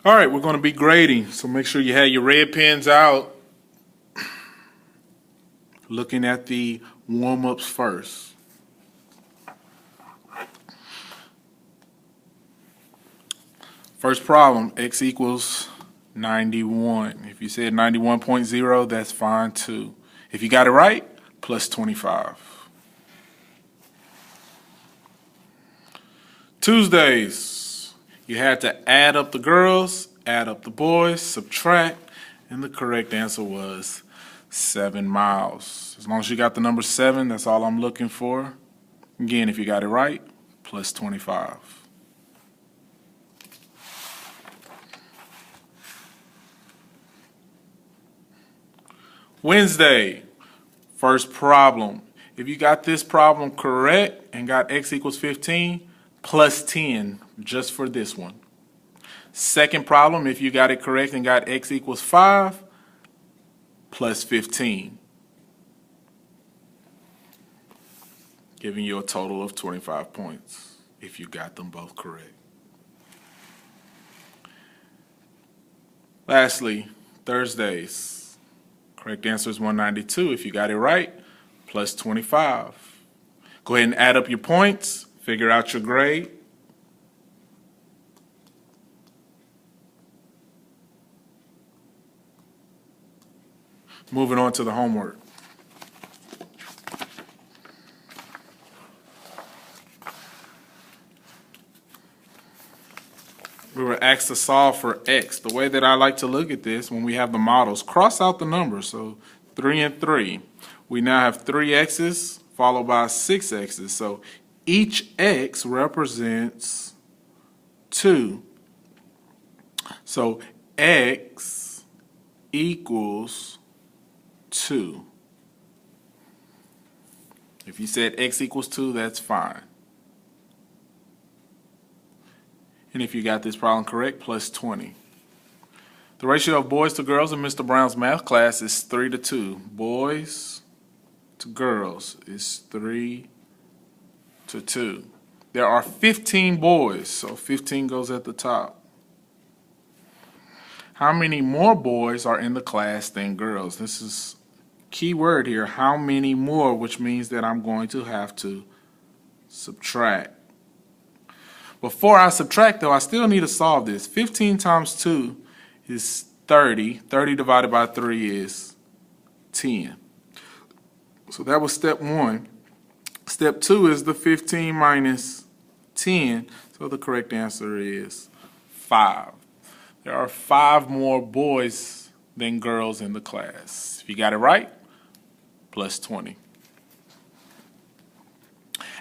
All right, we're going to be grading, so make sure you have your red pens out. Looking at the warm-ups first. First problem, x equals 91. If you said 91.0, that's fine too. If you got it right, plus 25. Tuesdays, you had to add up the girls, add up the boys, subtract, and the correct answer was 7 miles. As long as you got the number 7, that's all I'm looking for. Again, if you got it right, plus 25. Wednesday, first problem. If you got this problem correct and got x equals 15, plus 10 just for this one. Second problem, if you got it correct and got x equals 5, plus 15. Giving you a total of 25 points if you got them both correct. Lastly, Thursdays. Correct answer is 192. If you got it right, plus 25. Go ahead and add up your points, figure out your grade. Moving on to the homework. We were asked to solve for x. The way that I like to look at this, when we have the models, cross out the numbers. So 3 and 3. We now have 3 x's followed by 6 x's. So each x represents 2. So x equals 2. If you said x equals 2, that's fine. And if you got this problem correct, plus 20. The ratio of boys to girls in Mr. Brown's math class is 3 to 2. Boys to girls is 3 to 2. There are 15 boys, so 15 goes at the top. How many more boys are in the class than girls? This is key word here, how many more, which means that I'm going to have to subtract. Before I subtract, though, I still need to solve this. 15 times 2 is 30. 30 divided by 3 is 10. So that was step 1. Step 2 is the 15 minus 10. So the correct answer is 5. There are 5 more boys than girls in the class. If you got it right, plus 20.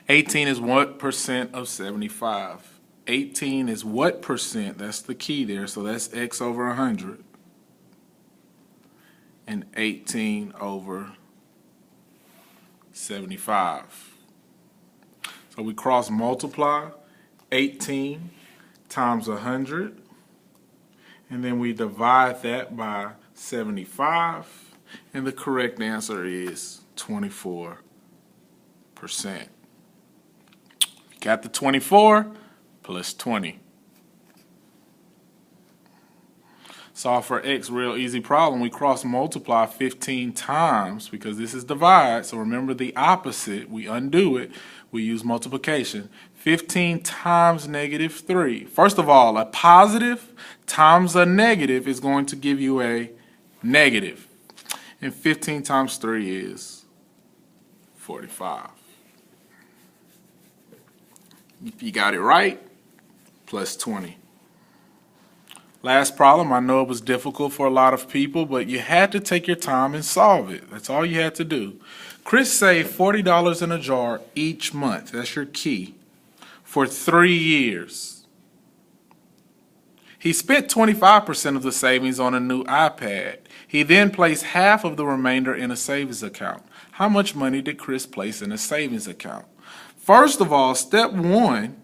18 is what percent of 75? 18 is what percent? That's the key there. So that's x over 100. And 18 over 75. So we cross multiply 18 times 100. And then we divide that by 75. And the correct answer is 24%. Got the 24 plus 20. Solve for x, real easy problem. We cross multiply 15 times because this is divide. So remember the opposite. We undo it. We use multiplication. 15 times negative 3. First of all, a positive times a negative is going to give you a negative. And 15 times 3 is 45. If you got it right, plus 20. Last problem, I know it was difficult for a lot of people, but you had to take your time and solve it. That's all you had to do. Chris saved $40 in a jar each month. That's your key. For 3 years. He spent 25% of the savings on a new iPad. He then placed half of the remainder in a savings account. How much money did Chris place in a savings account? First of all, step 1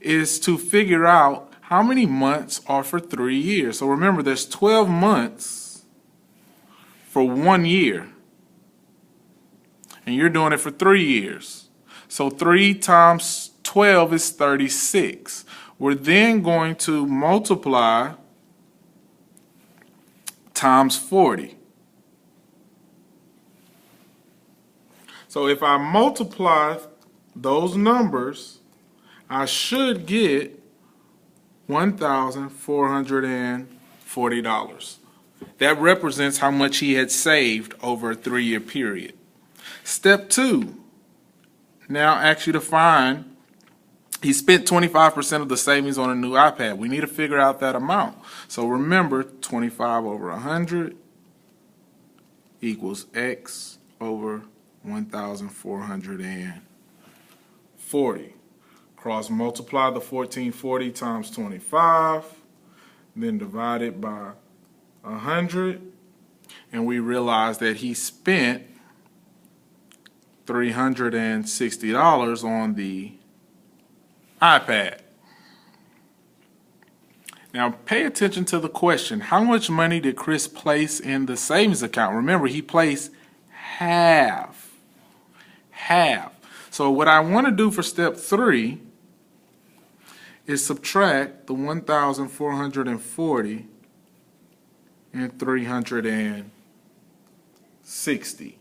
is to figure out how many months are for 3 years. So remember, there's 12 months for 1 year. And you're doing it for 3 years. So 3 times 12 is 36. We're then going to multiply times 40. So if I multiply those numbers, I should get $1,440. That represents how much he had saved over a 3-year period. Step 2 now asks you to find, he spent 25% of the savings on a new iPad. We need to figure out that amount. So remember, 25 over 100 equals X over 1,440. Cross multiply the 1440 times 25, then divide it by 100, and we realize that he spent $360 on the iPad. Now pay attention to the question. How much money did Chris place in the savings account? Remember, he placed half. So what I want to do for step 3 is subtract the 1,440 and 360.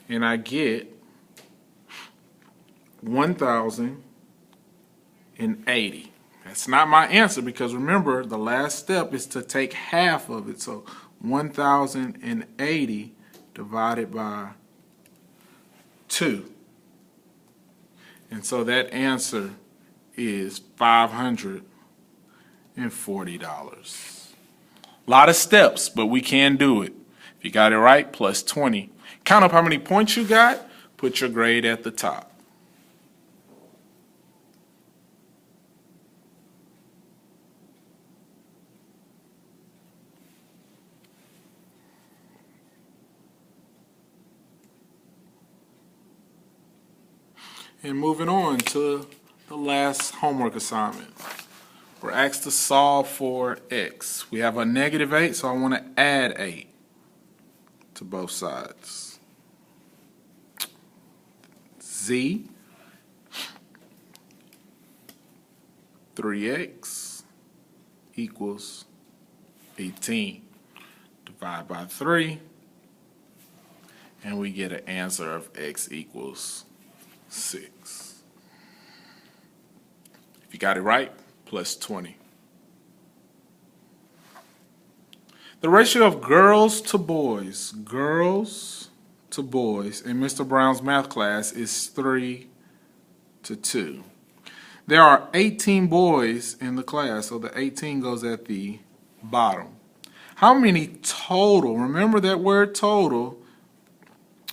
And I get 1,080. That's not my answer because remember, the last step is to take half of it. So 1,080 divided by 2. And so that answer is $540. A lot of steps, but we can do it. If you got it right, plus 20. Count up how many points you got, put your grade at the top. And moving on to the last homework assignment. We're asked to solve for x. We have a -8, so I want to add 8 to both sides. Z 3x equals 18. Divide by 3, and we get an answer of x equals 6. If you got it right, plus 20. The ratio of girls to boys in Mr. Brown's math class is 3:2. There are 18 boys in the class, so the 18 goes at the bottom. How many total, remember that word total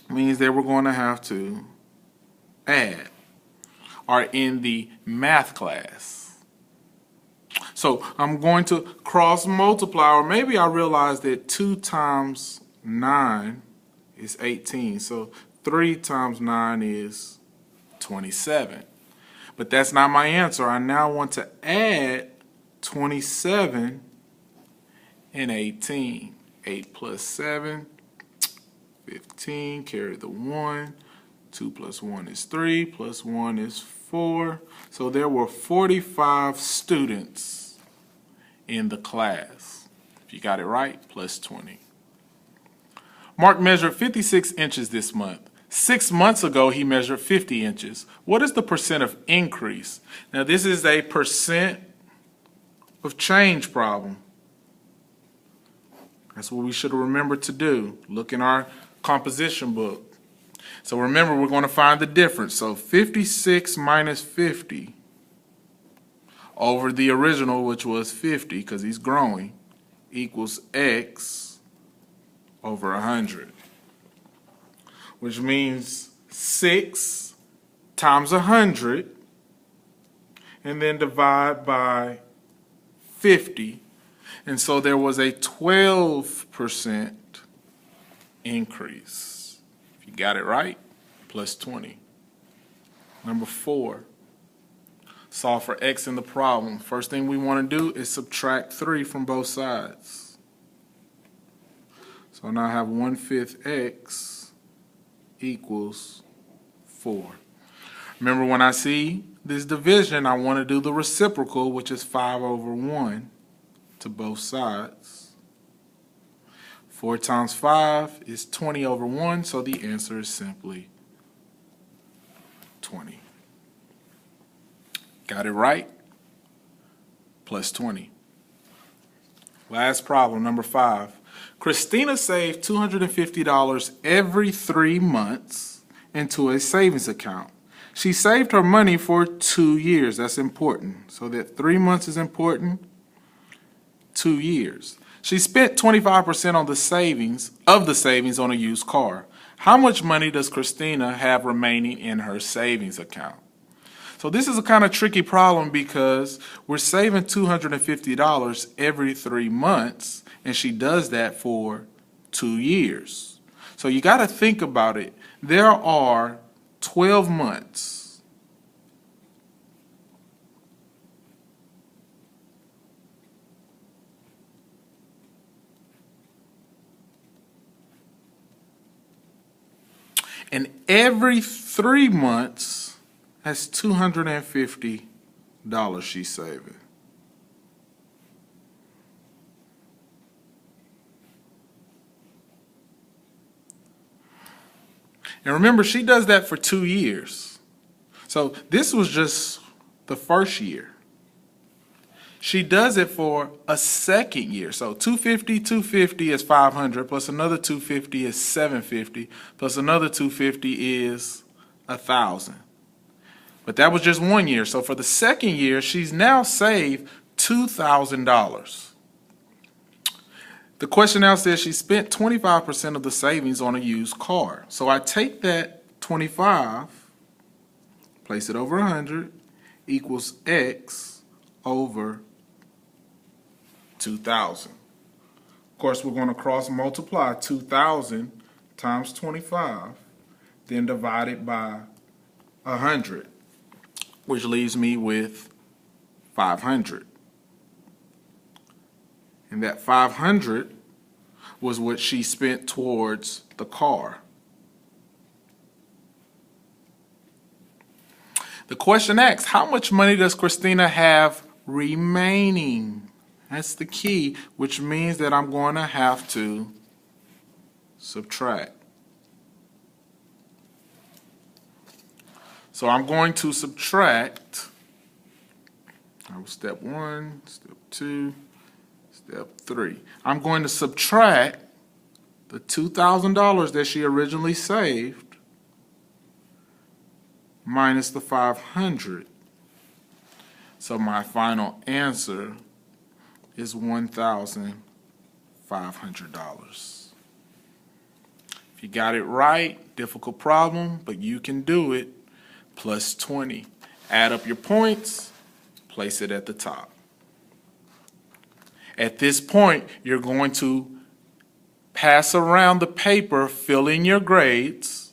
means that we're going to have to add, are in the math class. So I'm going to cross multiply, or maybe I realize that 2 times 9 is 18. So 3 times 9 is 27. But that's not my answer. I now want to add 27 and 18. 8 plus 7, 15, carry the 1. 2 plus 1 is 3, plus 1 is 4. So there were 45 students in the class. If you got it right, plus 20. Mark measured 56 inches this month. 6 months ago, he measured 50 inches. What is the percent of increase? Now, this is a percent of change problem. That's what we should remember to do. Look in our composition book. So remember, we're going to find the difference. So 56 minus 50 over the original, which was 50, because he's growing, equals x over 100. Which means 6 times 100, and then divide by 50. And so there was a 12% increase. You got it right, plus 20. Number 4, solve for x in the problem. First thing we want to do is subtract 3 from both sides. So now I have 1/5 x equals 4. Remember, when I see this division, I want to do the reciprocal, which is 5 over 1 to both sides. 4 times 5 is 20 over 1, so the answer is simply 20. Got it right? Plus 20. Last problem, number 5. Christina saved $250 every 3 months into a savings account. She saved her money for 2 years. That's important. So that 3 months is important. 2 years. She spent 25% on the savings on a used car. How much money does Christina have remaining in her savings account? So this is a kind of tricky problem because we're saving $250 every 3 months, and she does that for 2 years. So you got to think about it. There are 12 months. And every 3 months, that's $250 she's saving. And remember, she does that for 2 years. So this was just the first year. She does it for a second year. So 250 is 500, plus another 250 is 750, plus another 250 is 1,000. But that was just 1 year. So for the second year, she's now saved $2,000. The question now says she spent 25% of the savings on a used car. So I take that 25, place it over 100, equals X over 2,000. Of course, we're going to cross multiply 2,000 times 25, then divide it by 100, which leaves me with 500. And that 500 was what she spent towards the car. The question asks, how much money does Christina have remaining? That's the key, which means that I'm going to have to subtract. So I'm going to subtract step 1, step 2, step 3. I'm going to subtract the $2,000 that she originally saved minus the 500. So my final answer is $1,500. If you got it right, difficult problem, but you can do it. Plus 20. Add up your points, place it at the top. At this point, you're going to pass around the paper, fill in your grades,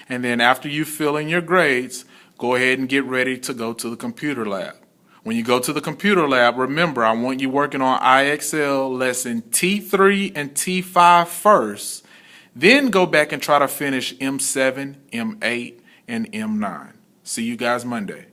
and then after you fill in your grades, go ahead and get ready to go to the computer lab. When you go to the computer lab, remember, I want you working on IXL lesson T3 and T5 first, then go back and try to finish M7, M8, and M9. See you guys Monday.